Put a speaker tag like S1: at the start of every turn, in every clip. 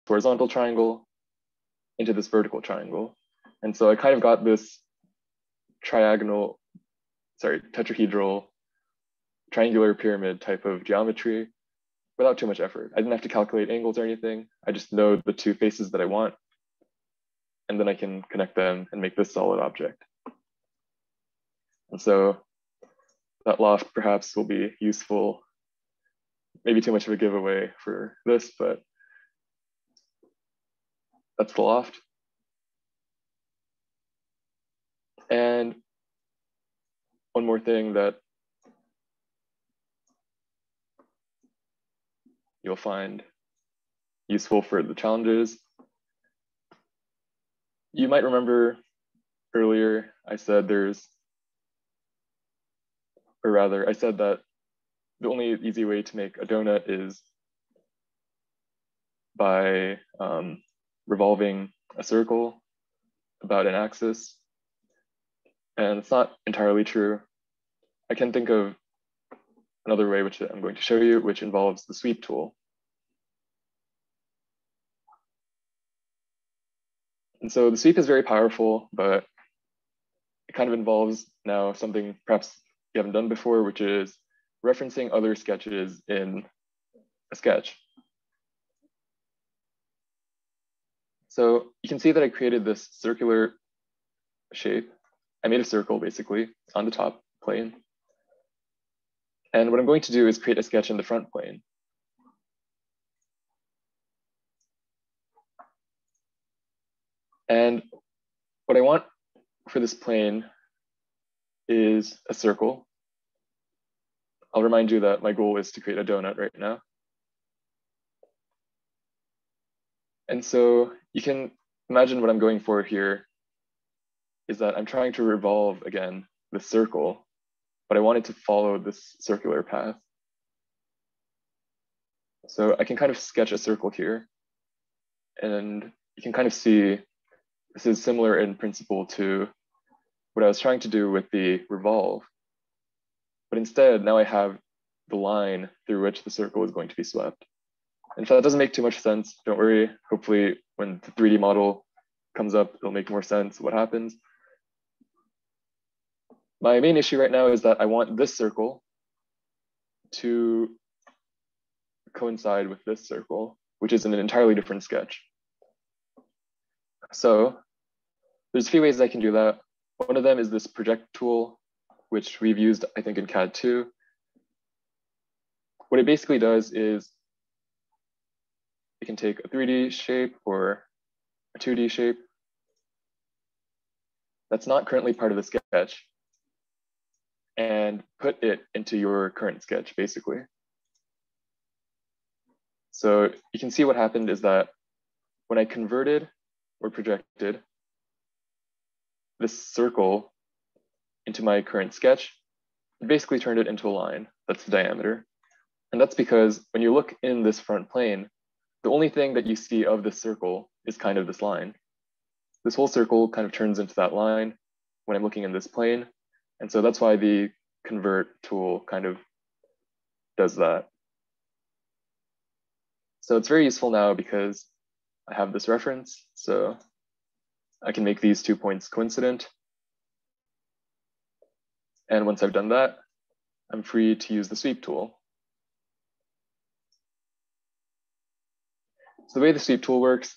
S1: horizontal triangle into this vertical triangle. And so I kind of got this tetrahedral, triangular pyramid type of geometry without too much effort. I didn't have to calculate angles or anything. I just know the two faces that I want, and then I can connect them and make this solid object. And so that loft perhaps will be useful. Maybe too much of a giveaway for this, but that's the loft. And one more thing that you'll find useful for the challenges. You might remember earlier I said that the only easy way to make a donut is by revolving a circle about an axis. And it's not entirely true. I can think of another way, which I'm going to show you, which involves the sweep tool. And so the sweep is very powerful, but it kind of involves now something perhaps you haven't done before, which is referencing other sketches in a sketch. So you can see that I created this circular shape. I made a circle basically on the top plane. And what I'm going to do is create a sketch in the front plane. And what I want for this plane is a circle. I'll remind you that my goal is to create a donut right now. And so you can imagine what I'm going for here is that I'm trying to revolve again the circle, but I want it to follow this circular path. So I can kind of sketch a circle here, and you can kind of see this is similar in principle to what I was trying to do with the revolve. But instead, now I have the line through which the circle is going to be swept. And if that doesn't make too much sense, don't worry. Hopefully when the 3D model comes up, it'll make more sense what happens. My main issue right now is that I want this circle to coincide with this circle, which is in an entirely different sketch. So there's a few ways I can do that. One of them is this project tool, which we've used, I think, in CAD 2. What it basically does is it can take a 3D shape or a 2D shape that's not currently part of the sketch and put it into your current sketch, basically. So you can see what happened is that when I converted or projected this circle into my current sketch, it basically turned it into a line that's the diameter. And that's because when you look in this front plane, the only thing that you see of this circle is kind of this line. This whole circle kind of turns into that line when I'm looking in this plane. And so that's why the convert tool kind of does that. So it's very useful now because I have this reference. So I can make these 2 points coincident. And once I've done that, I'm free to use the sweep tool. So the way the sweep tool works,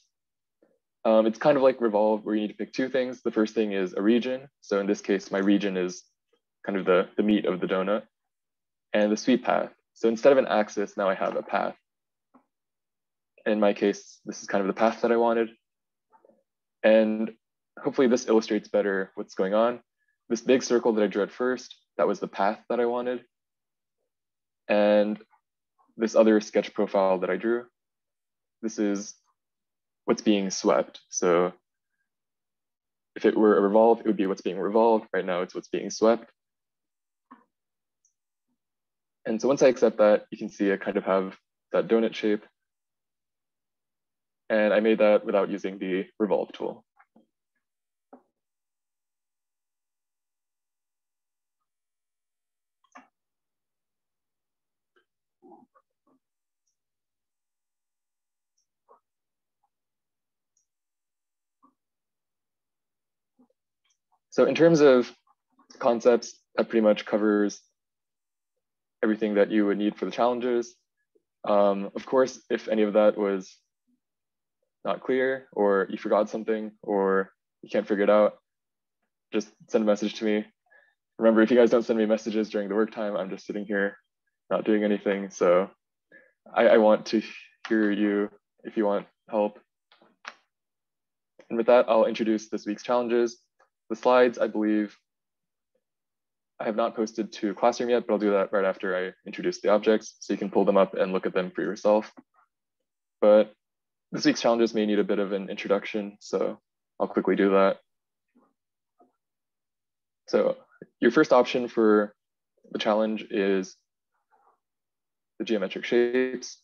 S1: it's kind of like revolve, where you need to pick two things. The first thing is a region. So in this case, my region is kind of the meat of the donut, and the sweep path. So instead of an axis, now I have a path. In my case, this is kind of the path that I wanted. And hopefully this illustrates better what's going on. This big circle that I drew at first, that was the path that I wanted. And this other sketch profile that I drew, this is what's being swept. So if it were a revolve, it would be what's being revolved. Right now, it's what's being swept. And so once I accept that, you can see I kind of have that donut shape. And I made that without using the revolve tool. So in terms of concepts, that pretty much covers everything that you would need for the challenges. Of course, if any of that was not clear, or you forgot something, or you can't figure it out, just send a message to me. Remember, if you guys don't send me messages during the work time, I'm just sitting here not doing anything. So I want to hear you if you want help. And with that, I'll introduce this week's challenges. The slides, I believe, I have not posted to Classroom yet, but I'll do that right after I introduce the objects, so you can pull them up and look at them for yourself. But this week's challenges may need a bit of an introduction, so I'll quickly do that. So your first option for the challenge is the geometric shapes.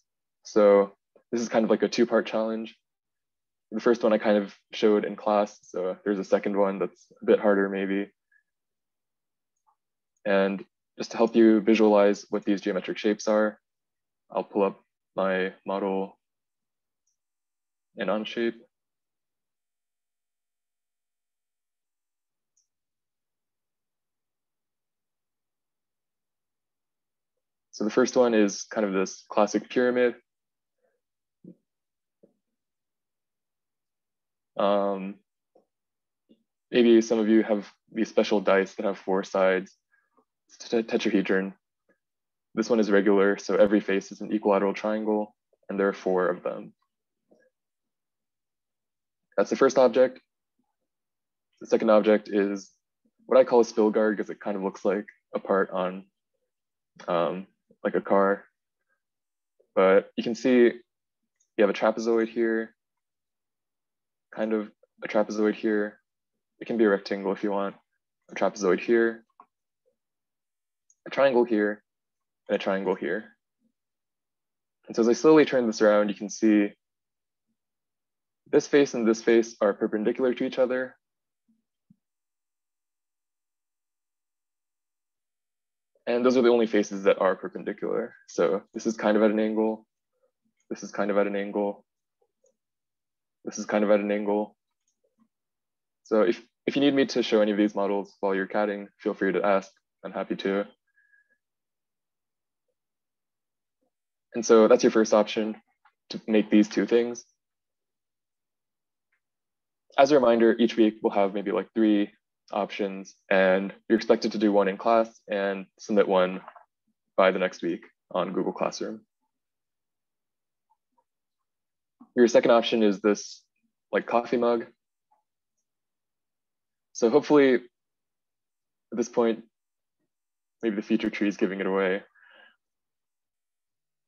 S1: So this is kind of like a two-part challenge. The first one I kind of showed in class, so there's a second one that's a bit harder maybe. And just to help you visualize what these geometric shapes are, I'll pull up my model in Onshape. So the first one is kind of this classic pyramid. Maybe some of you have these special dice that have 4 sides. It's a tetrahedron. This one is regular, so every face is an equilateral triangle, and there are 4 of them. That's the first object. The second object is what I call a spill guard because it kind of looks like a part on like a car. But you can see you have a trapezoid here, kind of a trapezoid here. It can be a rectangle if you want. A trapezoid here, a triangle here, and a triangle here. And so as I slowly turn this around, you can see this face and this face are perpendicular to each other. And those are the only faces that are perpendicular. So this is kind of at an angle. This is kind of at an angle. This is kind of at an angle. So if you need me to show any of these models while you're CADing, feel free to ask. I'm happy to. And so that's your first option, to make these 2 things. As a reminder, each week we'll have maybe like 3 options, and you're expected to do 1 in class and submit 1 by the next week on Google Classroom. Your second option is this like coffee mug. So hopefully at this point, maybe the feature tree is giving it away.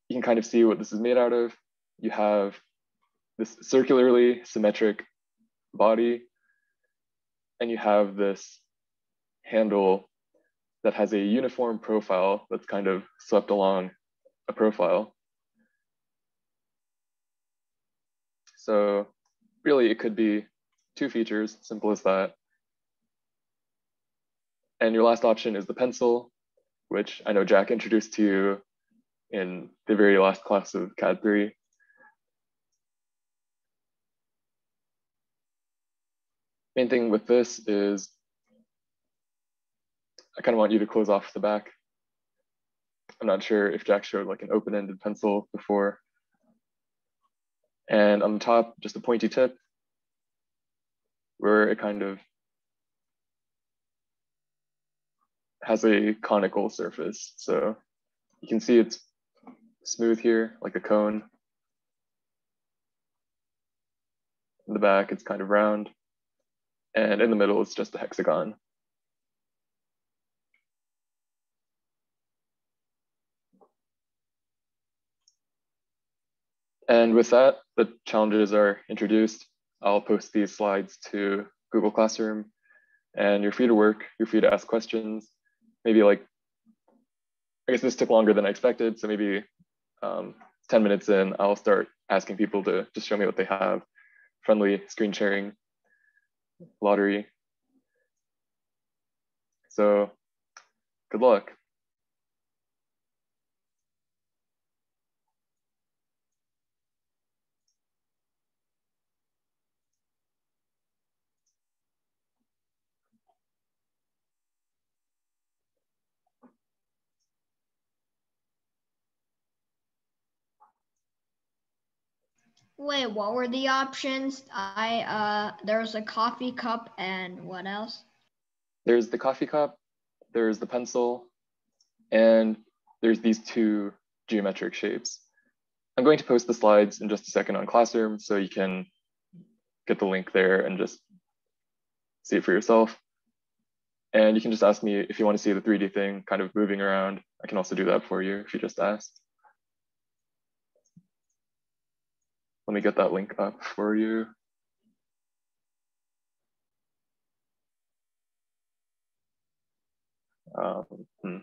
S1: You can kind of see what this is made out of. You have this circularly symmetric body, and you have this handle that has a uniform profile that's kind of swept along a profile. So really it could be 2 features, simple as that. And your last option is the pencil, which I know Jack introduced to you in the very last class of CAD 3. Main thing with this is I kind of want you to close off the back. I'm not sure if Jack showed like an open-ended pencil before. And on the top, just a pointy tip where it kind of has a conical surface. So you can see it's smooth here, like a cone. In the back, it's kind of round. And in the middle, it's just a hexagon. And with that, the challenges are introduced. I'll post these slides to Google Classroom, and you're free to work, you're free to ask questions. Maybe like, I guess this took longer than I expected, so maybe 10 minutes in, I'll start asking people to just show me what they have. Friendly screen sharing, lottery. So good luck.
S2: Wait, what were the options? There's a coffee cup and what else?
S1: There's the coffee cup, there's the pencil, and there's these two geometric shapes. I'm going to post the slides in just a second on Classroom so you can get the link there and just see it for yourself. And you can just ask me if you want to see the 3D thing kind of moving around. I can also do that for you if you just asked. Let me get that link up for you. Um, hmm.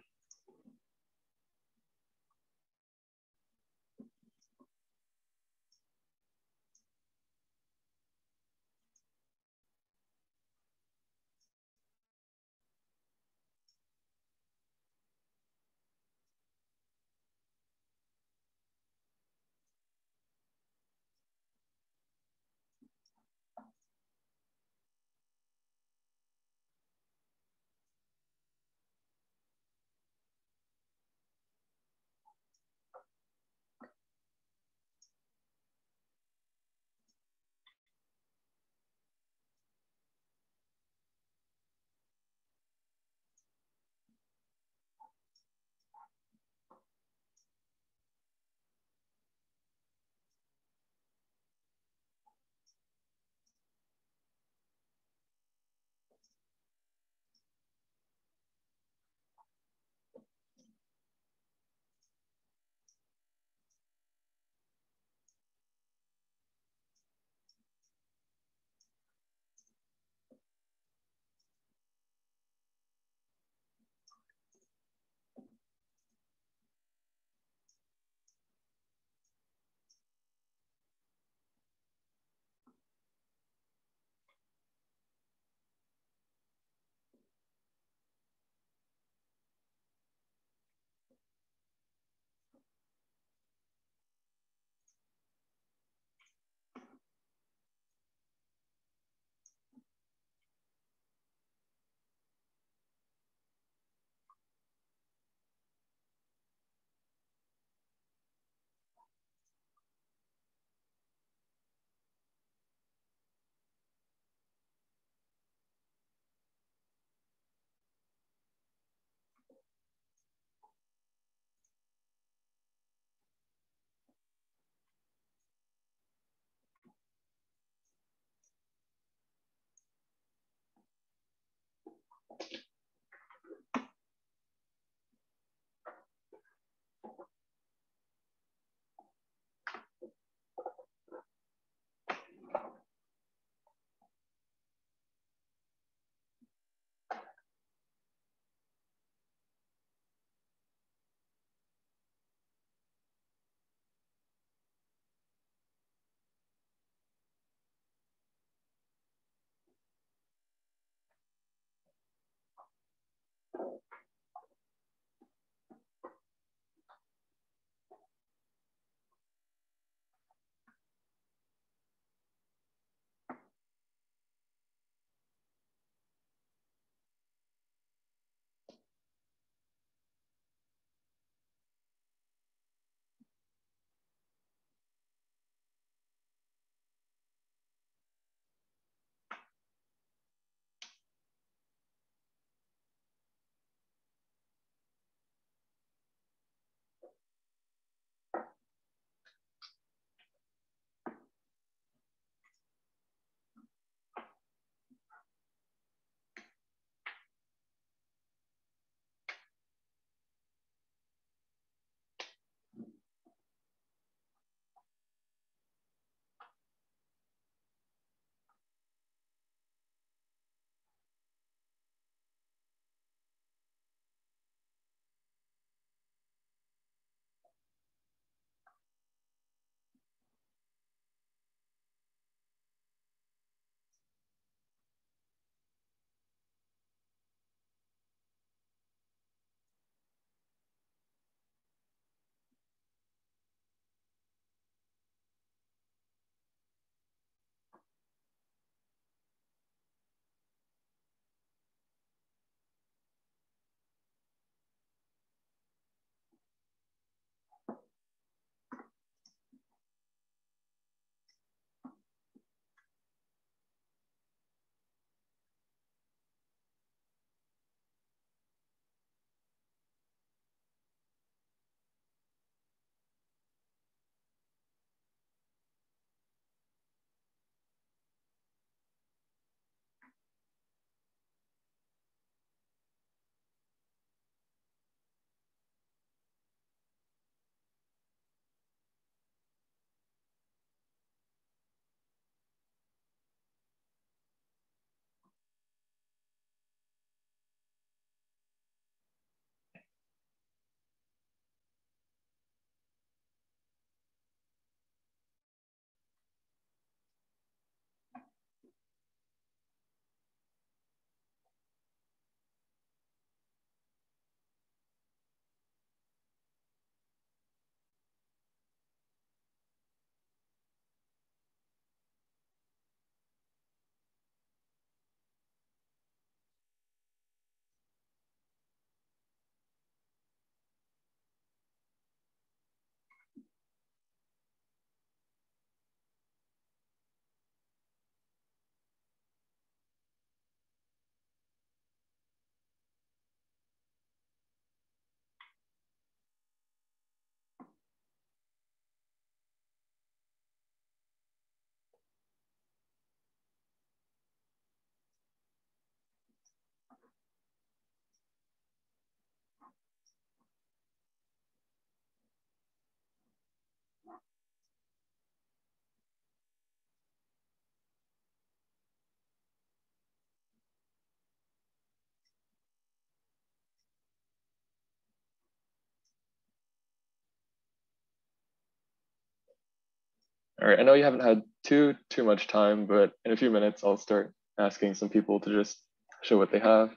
S1: All right, I know you haven't had too much time, but in a few minutes, I'll start asking some people to just show what they have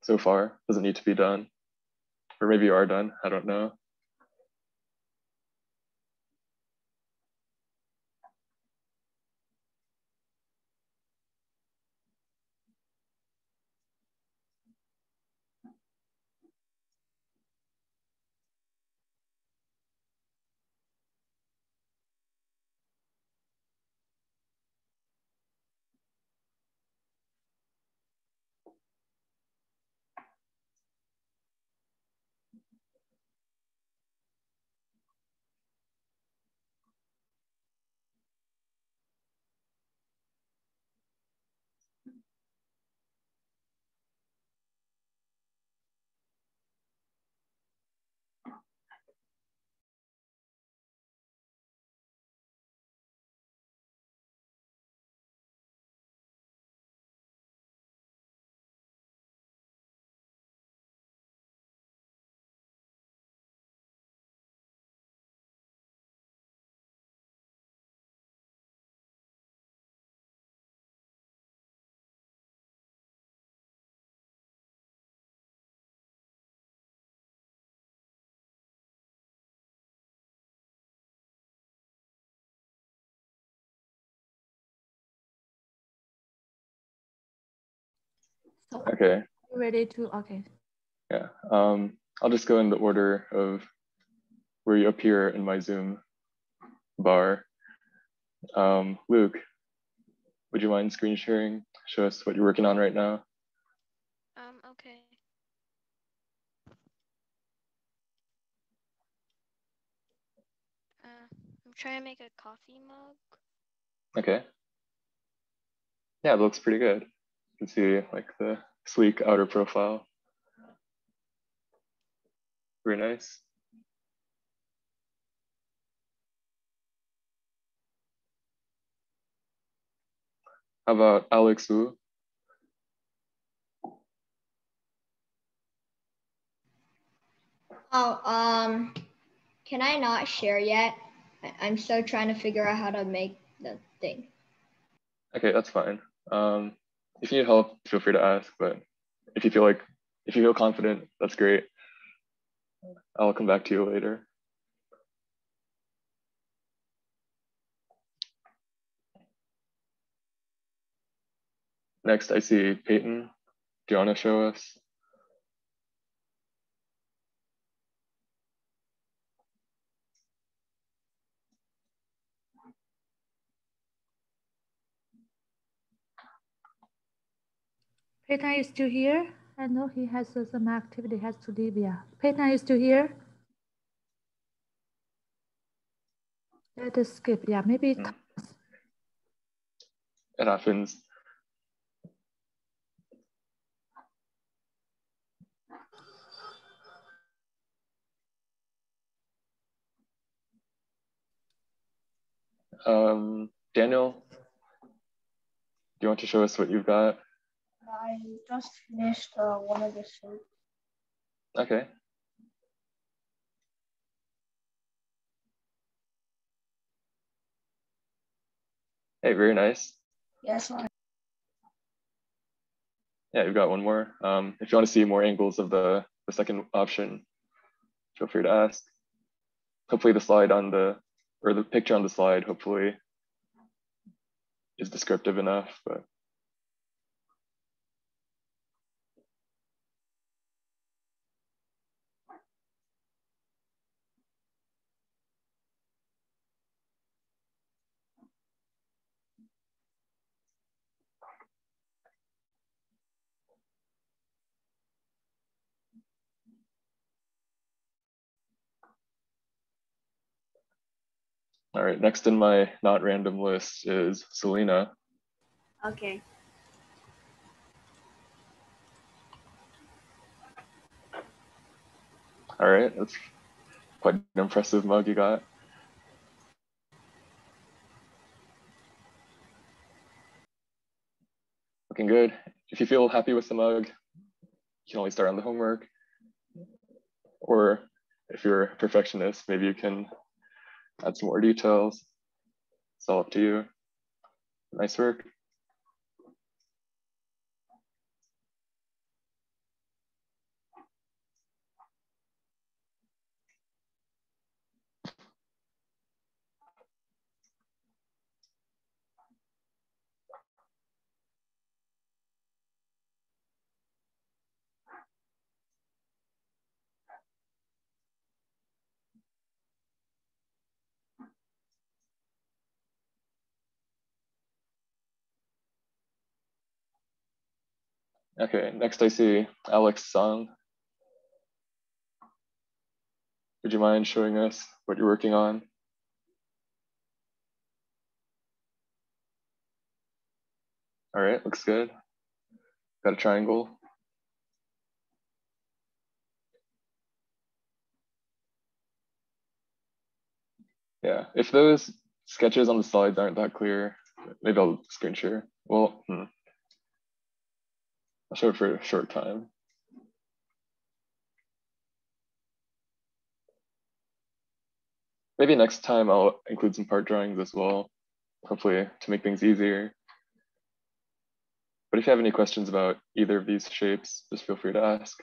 S1: so far. Doesn't need to be done, or maybe you are done, I don't know.
S3: So
S1: Okay.
S3: ready to, okay.
S1: Yeah, I'll just go in the order of where you appear in my Zoom bar. Luke, would you mind screen sharing? Show us what you're working on right now.
S4: Okay. I'm trying to make a coffee mug.
S1: Okay. Yeah, it looks pretty good. You can see like the sleek outer profile. Very nice. How about Alex Wu?
S2: Oh, can I not share yet? I'm still trying to figure out how to make the thing.
S1: Okay, that's fine. If you need help, feel free to ask, but if you feel confident, that's great. I'll come back to you later. Next, I see Peyton. Do you want to show us?
S3: Peyton is still here? I know he has some activity, has to leave, yeah. Peyton is still here? Let us skip, yeah, maybe.
S1: It happens. Daniel, do you want to show us what you've got?
S5: I just finished one of the soup.
S1: Okay. Hey, very nice.
S5: Yes,
S1: Yeah, you've got one more. If you want to see more angles of the second option, feel free to ask. Hopefully the slide on or the picture on the slide, hopefully is descriptive enough, but. All right, next in my not random list is Selena.
S5: Okay.
S1: All right, that's quite an impressive mug you got. Looking good. If you feel happy with the mug, you can always start on the homework. Or if you're a perfectionist, maybe you can add some more details. It's all up to you. Nice work. Okay, next I see Alex Song. Would you mind showing us what you're working on? All right, looks good. Got a triangle. Yeah, if those sketches on the slides aren't that clear, maybe I'll screen share. Well, I'll show it for a short time. Maybe next time I'll include some part drawings as well, hopefully to make things easier. But if you have any questions about either of these shapes, just feel free to ask.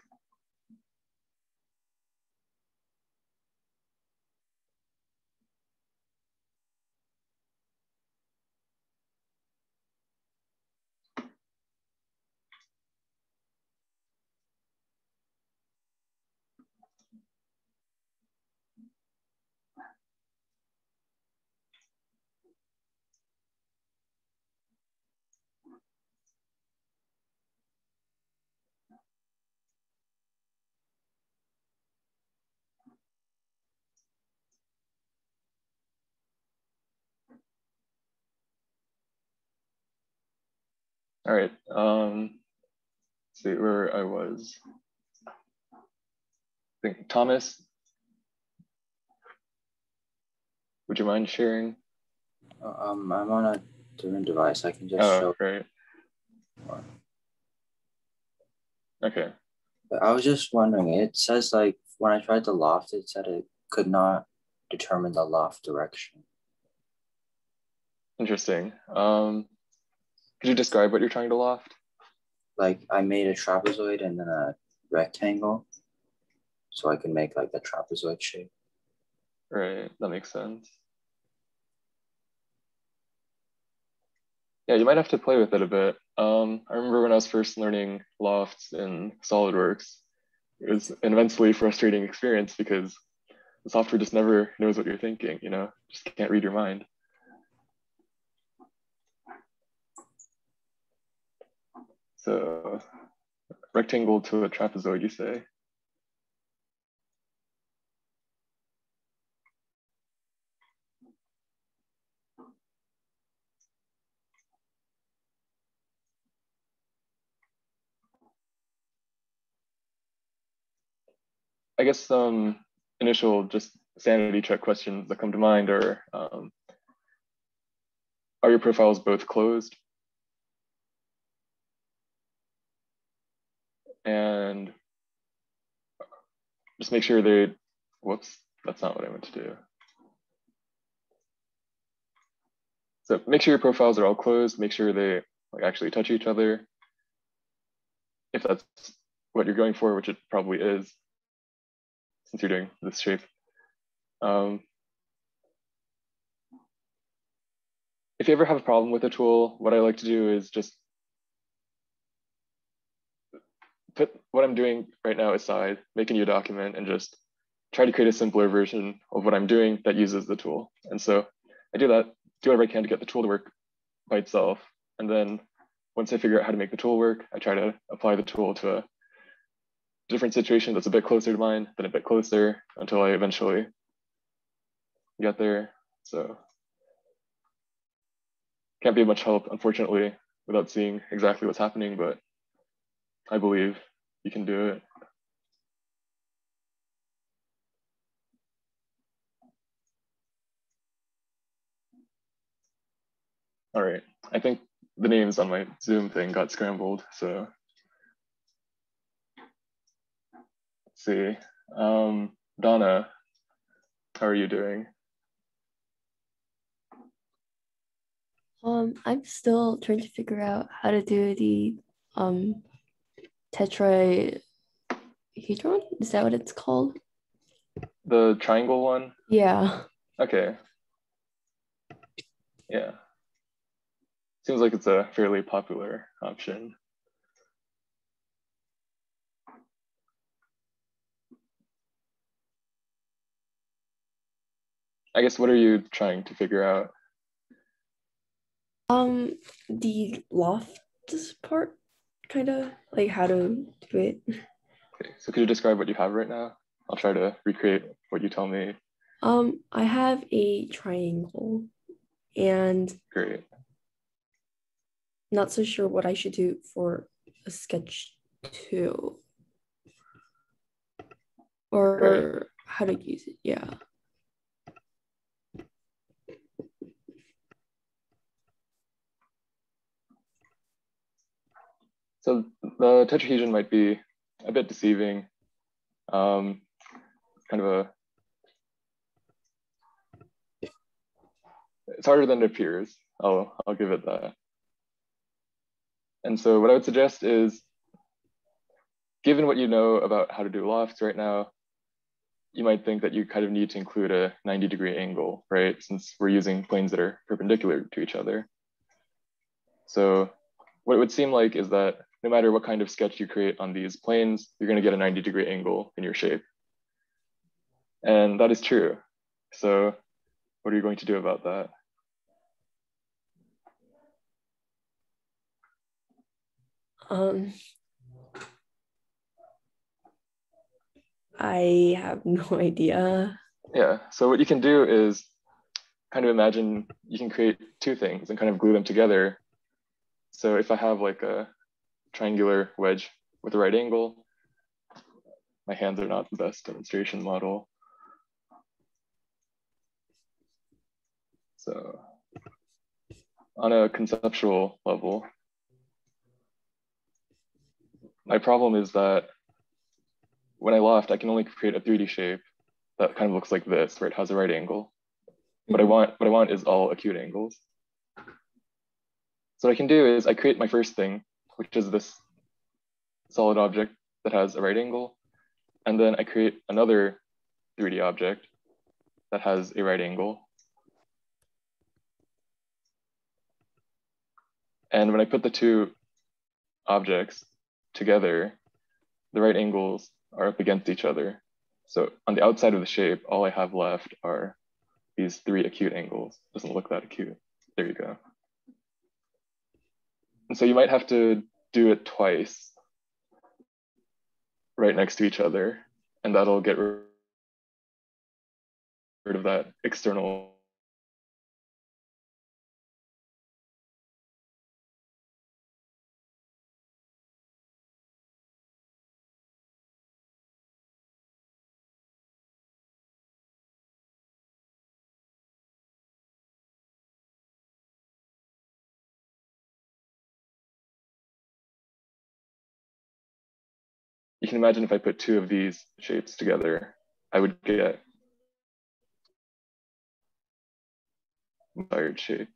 S1: All right, let's see where I was. I think Thomas, would you mind sharing?
S6: I'm on a different device. I can just show.
S1: Right. Okay.
S6: But I was just wondering, it says like when I tried to loft, it said it could not determine the loft direction.
S1: Interesting. Could you describe what you're trying to loft?
S6: Like I made a trapezoid and then a rectangle, so I can make like the trapezoid shape.
S1: Right, that makes sense. Yeah, you might have to play with it a bit. I remember when I was first learning lofts in SolidWorks, it was an immensely frustrating experience because the software just never knows what you're thinking, you know, just can't read your mind. So rectangle to a trapezoid, you say? I guess some initial just sanity check questions that come to mind are your profiles both closed? And just make sure they, whoops, that's not what I meant to do. So make sure your profiles are all closed, make sure they like actually touch each other. If that's what you're going for, which it probably is, since you're doing this shape. If you ever have a problem with a tool, what I like to do is just put what I'm doing right now aside, make a new document, and just try to create a simpler version of what I'm doing that uses the tool. And so I do that, do whatever I can to get the tool to work by itself. And then once I figure out how to make the tool work, I try to apply the tool to a different situation that's a bit closer to mine, then a bit closer until I eventually get there. So can't be of much help, unfortunately, without seeing exactly what's happening, but I believe you can do it. All right, I think the names on my Zoom thing got scrambled, so let's see. Donna, how are you doing?
S7: I'm still trying to figure out how to do the tetrahedron. Is that what it's called?
S1: The triangle one?
S7: Yeah.
S1: Okay. Yeah. Seems like it's a fairly popular option. I guess, what are you trying to figure out?
S7: The loft part, kind of like how to do it.
S1: Okay, so could you describe what you have right now? I'll try to recreate what you tell me.
S7: I have a triangle and
S1: Great.
S7: not so sure what I should do for a sketch 2 or how to use it. Yeah.
S1: So the tetrahedron might be a bit deceiving. Kind of it's harder than it appears. I'll give it that. And so what I would suggest is, given what you know about how to do lofts right now, you might think that you kind of need to include a 90-degree angle, right? Since we're using planes that are perpendicular to each other. So what it would seem like is that no matter what kind of sketch you create on these planes, you're going to get a 90-degree angle in your shape. And that is true. So what are you going to do about that?
S7: I have no idea.
S1: Yeah, so what you can do is kind of imagine you can create two things and kind of glue them together. So if I have like a triangular wedge with a right angle, my hands are not the best demonstration model. So on a conceptual level, my problem is that when I loft, I can only create a 3D shape that kind of looks like this, where it has a right angle. What I want is all acute angles. So what I can do is I create my first thing, which is this solid object that has a right angle. And then I create another 3D object that has a right angle. And when I put the two objects together, the right angles are up against each other. So on the outside of the shape, all I have left are these three acute angles. Doesn't look that acute. There you go. And so you might have to do it twice right next to each other, and that'll get rid of that external. You can imagine if I put two of these shapes together, I would get a desired shape.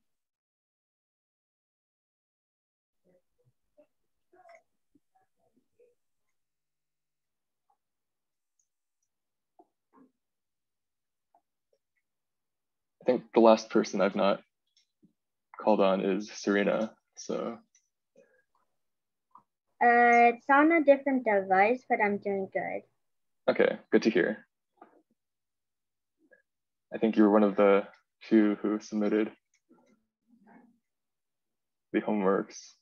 S1: I think the last person I've not called on is Serena. So
S5: It's on a different device, but I'm doing good.
S1: okay, good to hear. I think you were one of the few who submitted the homeworks,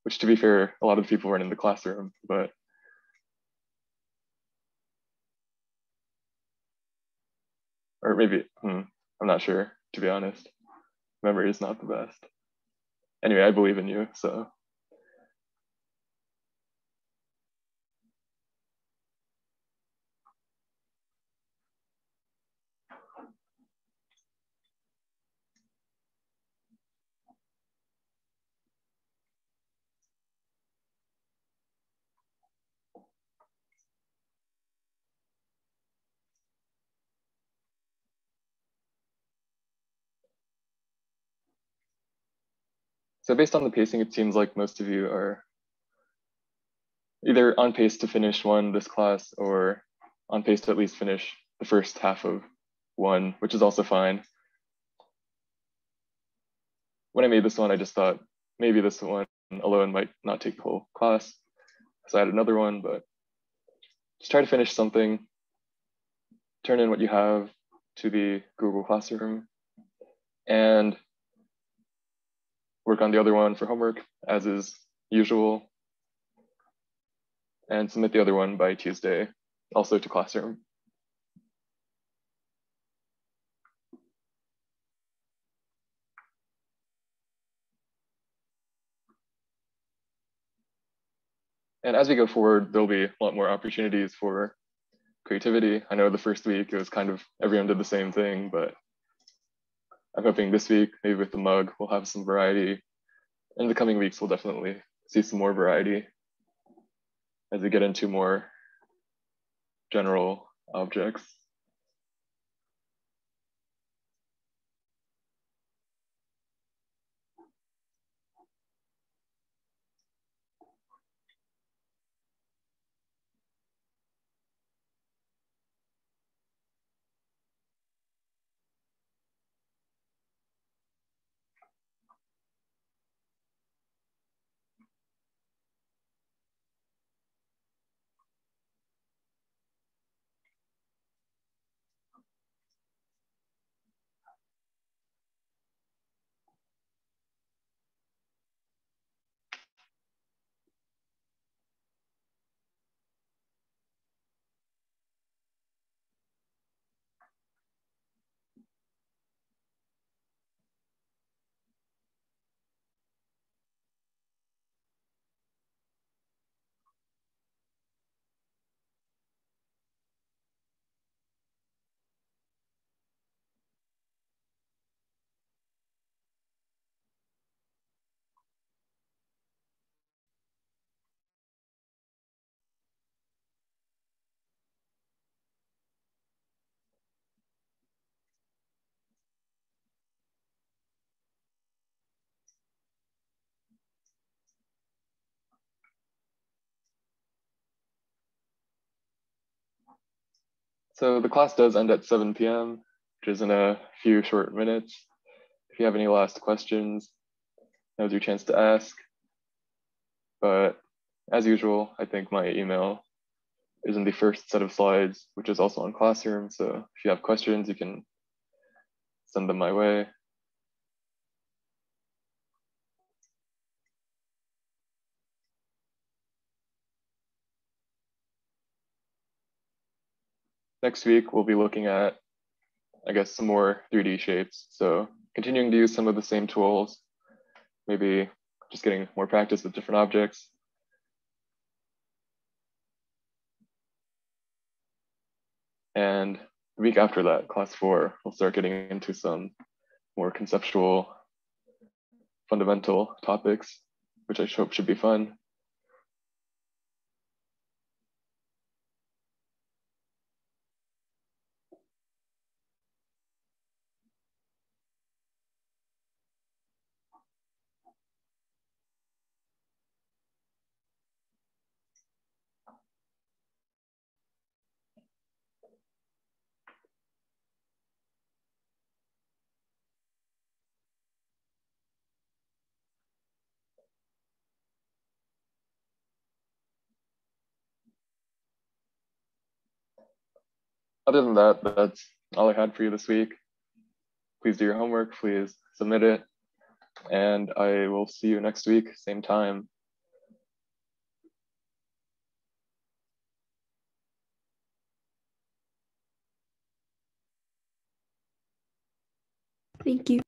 S1: which, to be fair, a lot of people weren't in the classroom, but or maybe, I'm not sure, to be honest. Memory is not the best. Anyway, I believe in you, so. So based on the pacing, it seems like most of you are either on pace to finish one this class or on pace to at least finish the first half of one, which is also fine. When I made this one, I just thought maybe this one alone might not take the whole class. So I had another one, but just try to finish something, turn in what you have to the Google Classroom, and work on the other one for homework as is usual, and submit the other one by Tuesday, also to Classroom. And as we go forward, there'll be a lot more opportunities for creativity. I know the first week it was kind of everyone did the same thing, but I'm hoping this week, maybe with the mug, we'll have some variety. In the coming weeks, we'll definitely see some more variety as we get into more general objects. So the class does end at 7 p.m., which is in a few short minutes. If you have any last questions, now's your chance to ask. But as usual, I think my email is in the first set of slides, which is also on Classroom. So if you have questions, you can send them my way. Next week, we'll be looking at, I guess, some more 3D shapes. So continuing to use some of the same tools, maybe just getting more practice with different objects. And the week after that, class 4, we'll start getting into some more conceptual, fundamental topics, which I hope should be fun. Other than that, that's all I had for you this week. Please do your homework, please submit it, and I will see you next week, same time.
S7: Thank you.